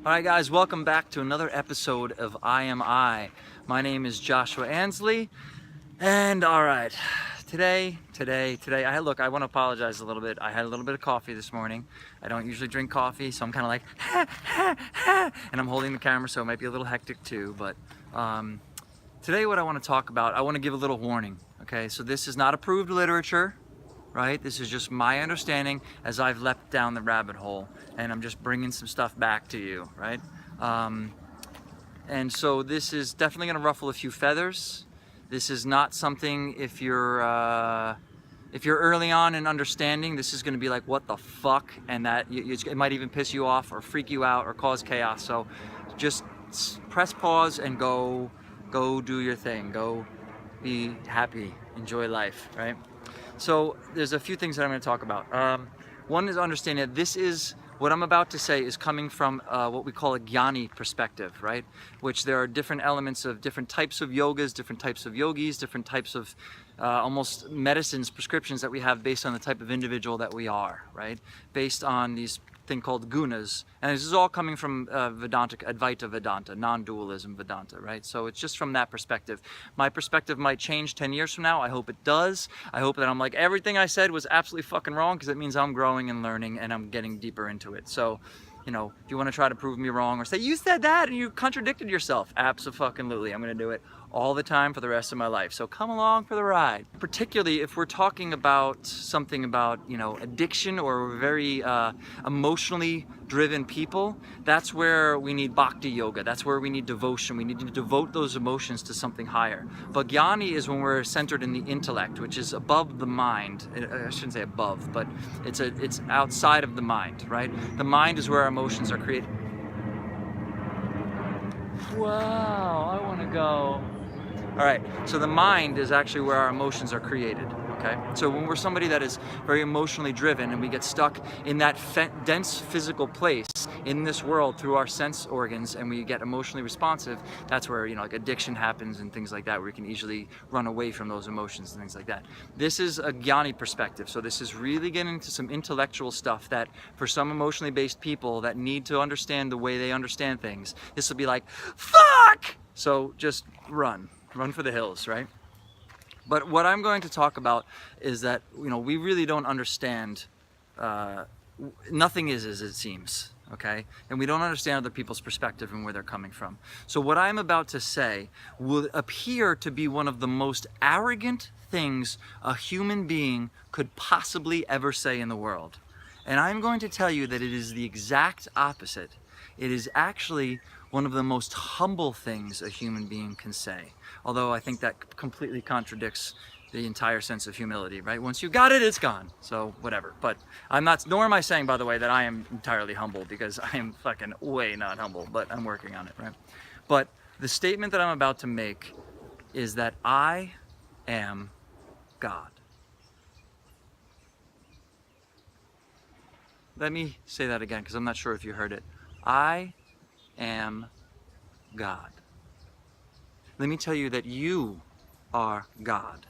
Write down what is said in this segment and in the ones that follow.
Alright guys, welcome back to another episode of I Am I. My name is Joshua Ansley, and alright, today, I want to apologize a little bit. I had a little bit of coffee this morning. I don't usually drink coffee, so I'm kind of like, and I'm holding the camera, so it might be a little hectic too, but today what I want to talk about, I want to give a little warning, okay? So this is not approved literature, right? This is just my understanding as I've leapt down the rabbit hole, and I'm just bringing some stuff back to you, right? And so this is definitely going to ruffle a few feathers. This is not something, if you're early on in understanding, this is going to be like, what the fuck? And that it might even piss you off or freak you out or cause chaos. So just press pause and go do your thing. Go be happy, enjoy life, right? So there's a few things that I'm going to talk about. One is understanding that this is, what I'm about to say is coming from what we call a jnani perspective, right? Which there are different elements of different types of yogas, different types of yogis, different types of almost medicines, prescriptions that we have based on the type of individual that we are, right? Based on these thing called gunas. And this is all coming from Vedanta, Advaita Vedanta, non-dualism Vedanta, right? So it's just from that perspective. My perspective might change 10 years from now. I hope it does. I hope that I'm like, everything I said was absolutely fucking wrong, because it means I'm growing and learning and I'm getting deeper into it. So, you know, if you want to try to prove me wrong or say, you said that and you contradicted yourself, abso-fucking-lutely. I'm going to do it all the time for the rest of my life. So come along for the ride. Particularly if we're talking about something about, you know, addiction or very emotionally driven people, that's where we need bhakti yoga. That's where we need devotion. We need to devote those emotions to something higher. But jnani is when we're centered in the intellect, which is above the mind. I shouldn't say above, but it's outside of the mind, right? The mind is where our emotions are created. Wow, I want to go. All right, so the mind is actually where our emotions are created, okay? So when we're somebody that is very emotionally driven and we get stuck in that dense physical place in this world through our sense organs and we get emotionally responsive, that's where, you know, like addiction happens and things like that, where we can easily run away from those emotions and things like that. This is a jnani perspective, so this is really getting into some intellectual stuff that for some emotionally based people that need to understand the way they understand things, this will be like, fuck! So just run for the hills, right? But what I'm going to talk about is that, you know, we really don't understand, nothing is as it seems, okay? And we don't understand other people's perspective and where they're coming from. So what I'm about to say will appear to be one of the most arrogant things a human being could possibly ever say in the world. And I'm going to tell you that it is the exact opposite. It is actually one of the most humble things a human being can say. Although I think that completely contradicts the entire sense of humility, right? Once you got it, it's gone. So whatever. But I'm not, nor am I saying, by the way, that I am entirely humble, because I am fucking way not humble, but I'm working on it, right? But the statement that I'm about to make is that I am God. Let me say that again, because I'm not sure if you heard it. I am God. Let me tell you that you are God,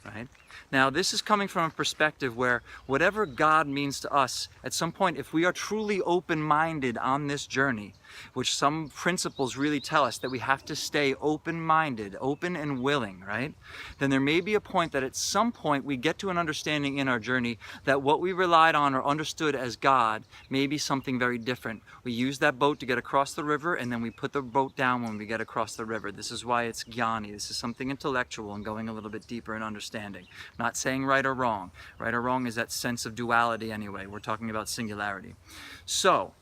right? Now, this is coming from a perspective where whatever God means to us, at some point, if we are truly open-minded on this journey, which some principles really tell us that we have to stay open-minded, open and willing, right? Then there may be a point that at some point we get to an understanding in our journey that what we relied on or understood as God may be something very different. We use that boat to get across the river, and then we put the boat down when we get across the river. This is why it's jnani. This is something intellectual and going a little bit deeper in understanding. Not saying right or wrong. Right or wrong is that sense of duality anyway. We're talking about singularity. So,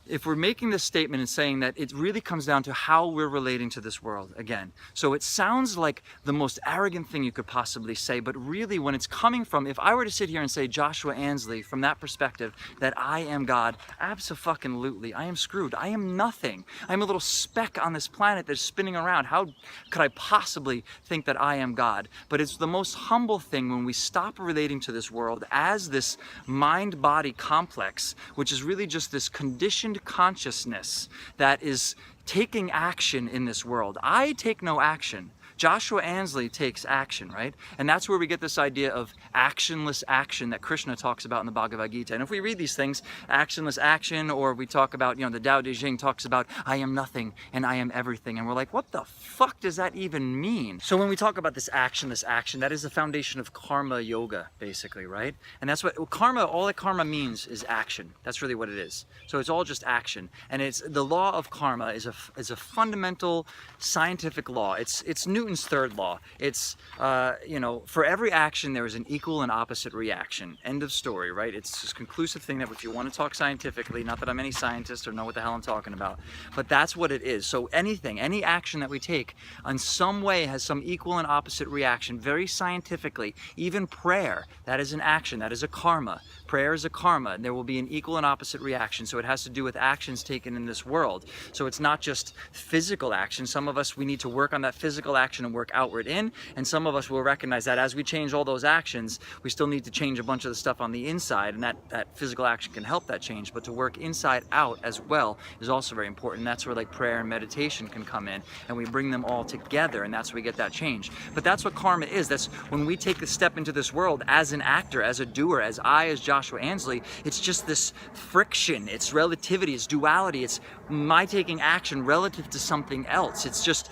if we're making this statement and saying that it really comes down to how we're relating to this world, again. So it sounds like the most arrogant thing you could possibly say, but really when it's coming from, if I were to sit here and say Joshua Ansley from that perspective, that I am God, abso-fucking-lutely, I am screwed. I am nothing. I'm a little speck on this planet that's spinning around. How could I possibly think that I am God? But it's the most humble thing when we stop relating to this world as this mind-body complex, which is really just this conditioned consciousness that is taking action in this world. I take no action Joshua Ansley takes action, right? And that's where we get this idea of actionless action that Krishna talks about in the Bhagavad Gita. And if we read these things, actionless action, or we talk about, the Tao Te Ching talks about I am nothing and I am everything. And we're like, what the fuck does that even mean? So when we talk about this actionless action, that is the foundation of karma yoga, basically, right? And that's what karma, all that karma means is action. That's really what it is. So it's all just action. And it's the law of karma is a fundamental scientific law. It's Newton's third law. It's, for every action, there is an equal and opposite reaction. End of story, right? It's this conclusive thing that if you want to talk scientifically, not that I'm any scientist or know what the hell I'm talking about, but that's what it is. So any action that we take in some way has some equal and opposite reaction, very scientifically. Even prayer, that is an action, that is a karma. Prayer is a karma, and there will be an equal and opposite reaction. So it has to do with actions taken in this world. So it's not just physical action. Some of us, we need to work on that physical action and work outward in, and some of us will recognize that as we change all those actions, we still need to change a bunch of the stuff on the inside, and that physical action can help that change. But to work inside out as well is also very important. And that's where like prayer and meditation can come in, and we bring them all together, and that's where we get that change. But that's what karma is. That's when we take a step into this world as an actor, as a doer, as Joshua Ansley, it's just this friction, it's relativity, it's duality, it's my taking action relative to something else. It's just,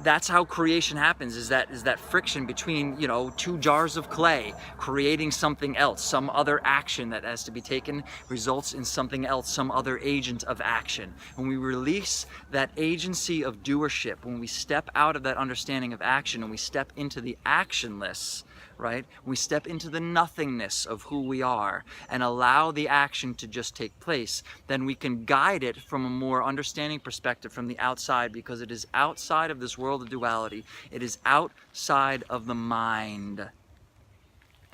that's how creation happens, is that friction between, two jars of clay creating something else, some other action that has to be taken results in something else, some other agent of action. When we release that agency of doership, when we step out of that understanding of action and we step into the actionless, right? We step into the nothingness of who we are and allow the action to just take place, then we can guide it from a more understanding perspective from the outside, because it is outside of this world of duality. It is outside of the mind.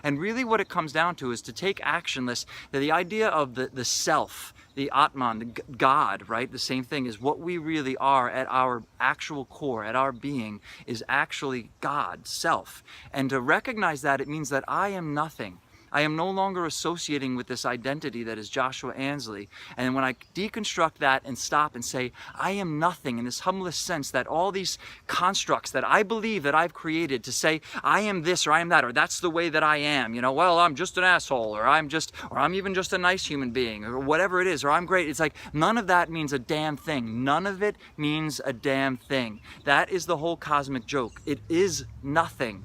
And really what it comes down to is to take actionless, the idea of the self, the Atman, the God, right? The same thing is what we really are at our actual core, at our being, is actually God, self. And to recognize that, it means that I am nothing. I am no longer associating with this identity that is Joshua Ansley. And when I deconstruct that and stop and say, I am nothing, in this humblest sense, that all these constructs that I believe that I've created to say, I am this or I am that, or that's the way that I am, well, I'm just an asshole, or I'm even just a nice human being, or whatever it is, or I'm great. It's like, none of that means a damn thing. None of it means a damn thing. That is the whole cosmic joke. It is nothing.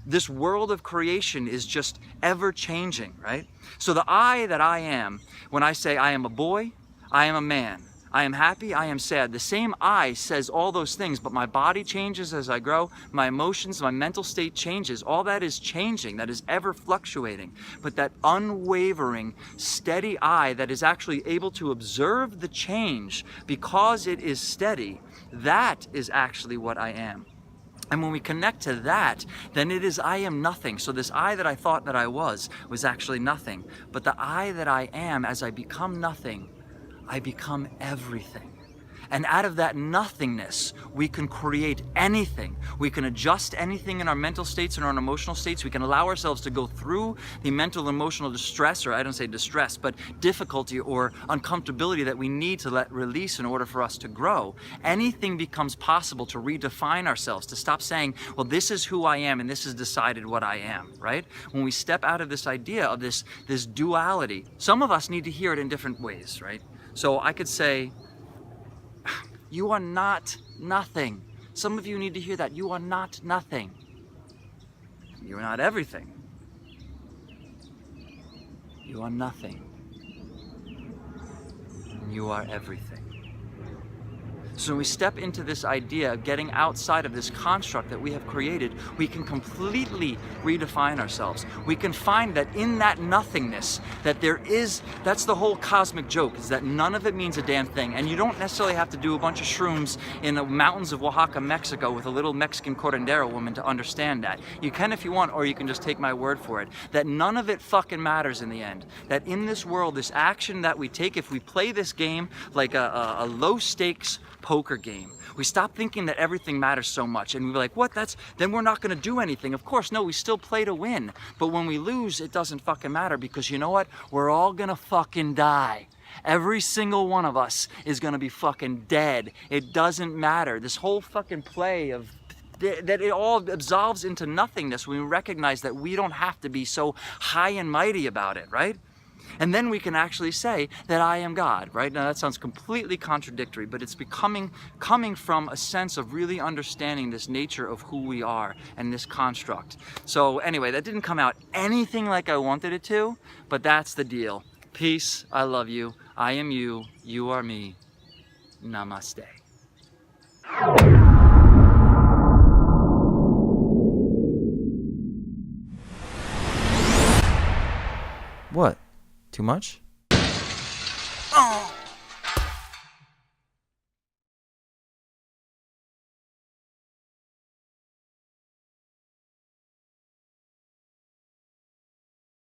This world of creation is just ever changing, right? So the I that I am, when I say I am a boy, I am a man, I am happy, I am sad, the same I says all those things, but my body changes as I grow, my emotions, my mental state changes. All that is changing, that is ever fluctuating. But that unwavering, steady I that is actually able to observe the change because it is steady, that is actually what I am. And when we connect to that, then it is I am nothing. So this I that I thought that I was actually nothing. But the I that I am, as I become nothing, I become everything. And out of that nothingness, we can create anything. We can adjust anything in our mental states and our emotional states. We can allow ourselves to go through the mental emotional distress, or I don't say distress, but difficulty or uncomfortability that we need to let release in order for us to grow. Anything becomes possible to redefine ourselves, to stop saying, well, this is who I am and this has decided what I am, right? When we step out of this idea of this duality, some of us need to hear it in different ways, right? So I could say, you are not nothing. Some of you need to hear that. You are not nothing. You are not everything. You are nothing. And you are everything. So when we step into this idea of getting outside of this construct that we have created, we can completely redefine ourselves. We can find that in that nothingness, that's the whole cosmic joke, is that none of it means a damn thing. And you don't necessarily have to do a bunch of shrooms in the mountains of Oaxaca, Mexico with a little Mexican curandero woman to understand that. You can if you want, or you can just take my word for it. That none of it fucking matters in the end. That in this world, this action that we take, if we play this game like a low stakes poker game, we stop thinking that everything matters so much, and we're like, what, then we're not going to do anything. Of course, no, we still play to win, but when we lose, it doesn't fucking matter, because you know what, we're all gonna fucking die. Every single one of us is gonna be fucking dead. It doesn't matter. This whole fucking play of that it all absolves into nothingness when we recognize that we don't have to be so high and mighty about it, right? And then we can actually say that I am God, right? Now that sounds completely contradictory, but it's coming from a sense of really understanding this nature of who we are and this construct. So anyway, that didn't come out anything like I wanted it to, but that's the deal. Peace, I love you, I am you, you are me. Namaste. What? Too much?